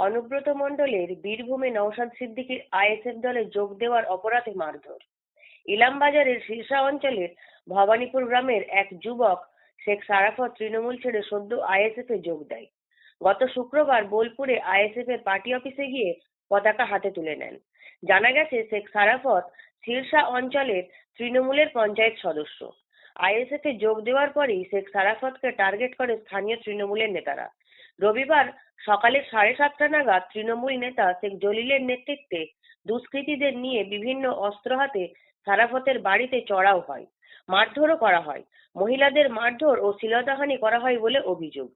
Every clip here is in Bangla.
অনুব্রত মণ্ডলের বীরভূমে নওশাদ সিদ্দিকীর আইএসএফ দলে যোগ দেওয়ার অপরাধে মারধর। ইলামবাজারের সিরসা অঞ্চলের ভবানীপুর গ্রামের এক যুবক শেখ সারাফত তৃণমূল ছেড়ে সদ্য আইএসএফ এ যোগ দেয়। গত শুক্রবার বোলপুরে আইএসএফ এর পার্টি অফিসে গিয়ে পতাকা হাতে তুলে নেন। জানা গেছে, শেখ সারাফত সিরসা অঞ্চলের তৃণমূলের পঞ্চায়েত সদস্য। আইএসএফ এ যোগ দেওয়ার পরেই শেখ সারাফতকে টার্গেট করে স্থানীয় তৃণমূলের নেতারা। রবিবার সকালে 7:30টা নাগাদ তৃণমূল নেতা শেখ জলিলের নেতৃত্বে দুষ্কৃতীদের নিয়ে বিভিন্ন অস্ত্র হাতে সারাফতের বাড়িতে চড়াও হয়, মারধরও করা হয়। মহিলাদের মারধর ও শ্লীলতাহানি করা হয় বলে অভিযোগ।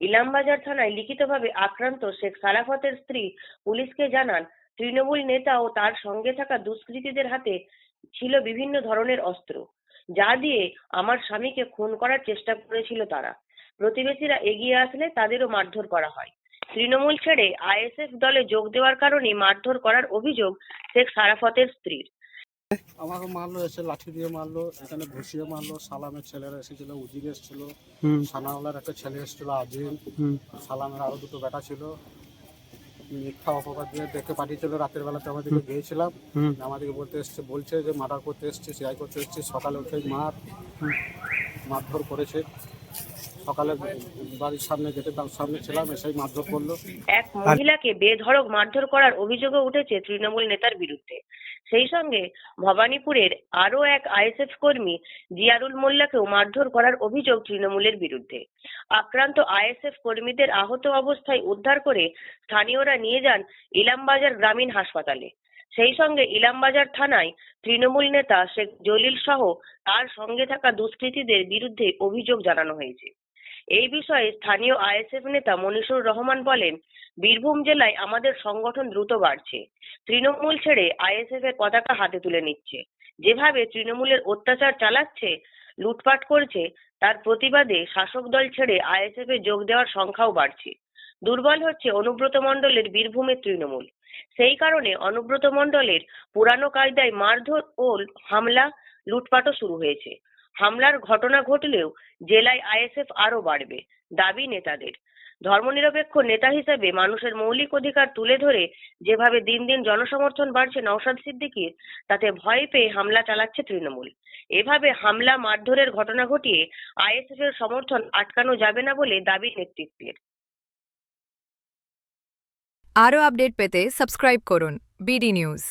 ইলামবাজার থানায় লিখিতভাবে আক্রান্ত শেখ সারাফতের স্ত্রী পুলিশকে জানান, তৃণমূল নেতা ও তার সঙ্গে থাকা দুষ্কৃতীদের হাতে ছিল বিভিন্ন ধরনের অস্ত্র, যা দিয়ে আমার স্বামীকে খুন করার চেষ্টা করেছিল তারা। প্রতিবেশীরা এগিয়ে আসলে তাদেরও মারধর করা হয়। তৃণমূল ছেড়ে আইএসএফ দলে যোগ দেওয়ার কারণেই মারধর করার অভিযোগ শেখ সারাফতের স্ত্রীর। আমাকে মারলো, এসে লাঠি দিয়ে মারলো, এখানে ঘুষিয়ে মারলো। সালামের ছেলেরা এসেছিল, উজির এসেছিল, সানাওয়ালার একটা ছেলে এসেছিল আজিম, সালামের আরো দুটো বেটা ছিল। মিথ্যা অপবাদ দিয়ে দেখে পাঠিয়েছিল। রাতের বেলাতে আমাদেরকে গিয়েছিলাম, আমাদেরকে বলছে যে মার্ডার করতে এসছি, সিআই করতে এসছি। সকালে উঠে মারধর করেছে। সকালে বাড়ির সামনে গেটে তার সামনে ছিলাম, এসেই মারধর করলো। এক মহিলাকে বেধড়ক মারধর করার অভিযোগও উঠেছে তৃণমূল নেতার বিরুদ্ধে। সেই সঙ্গে ভবানীপুরের আরও এক আইএসএফ কর্মী জিয়ারুল মোল্লাকেও মারধর করার অভিযোগ তৃণমূলের বিরুদ্ধে। আক্রান্ত আইএসএফ কর্মীদের আহত অবস্থায় উদ্ধার করে স্থানীয়রা নিয়ে যান ইলামবাজার গ্রামীণ হাসপাতালে। সেই সঙ্গে ইলামবাজার থানায় তৃণমূল নেতা শেখ জলিল সহ তার সঙ্গে থাকা দুষ্কৃতীদের বিরুদ্ধে অভিযোগ জানানো হয়েছে। এই বিষয়ে স্থানীয় আইএসএফ নেতা মনিসুর রহমান বলেন, বীরভূম জেলায় আমাদের সংগঠন দ্রুত বাড়ছে। তৃণমূল ছেড়ে আইএসএফ এর পতাকা হাতে তুলে নিচ্ছে। যেভাবে তৃণমূলের অত্যাচার চালাচ্ছে, লুটপাট করছে, তার প্রতিবাদে শাসক দল ছেড়ে আইএসএফ এ যোগ দেওয়ার সংখ্যাও বাড়ছে। দুর্বল হচ্ছে অনুব্রত মণ্ডলের বীরভূমের তৃণমূল। সেই কারণে অনুব্রত মণ্ডলের পুরানো কায়দায় মারধর ও হামলা, লুটপাটও শুরু হয়েছে। হামলার ঘটনা ঘটলেও জেলায় আইএসএফ আরো বাড়বে, দাবি নেতাদের। ধর্মনিরপেক্ষ নেতা হিসেবে মানুষের মৌলিক অধিকার তুলে ধরে যেভাবে দিন দিন জনসমর্থন বাড়ছে নওশাদ সিদ্দিকীর, তাতে ভয় পেয়ে হামলা চালাচ্ছে তৃণমূল। এভাবে হামলা মারধরের ঘটনা ঘটিয়ে আইএসএফ এর সমর্থন আটকানো যাবে না বলে দাবি নেতৃত্বের। আরও আপডেট পেতে সাবস্ক্রাইব করুন বিডি নিউজ।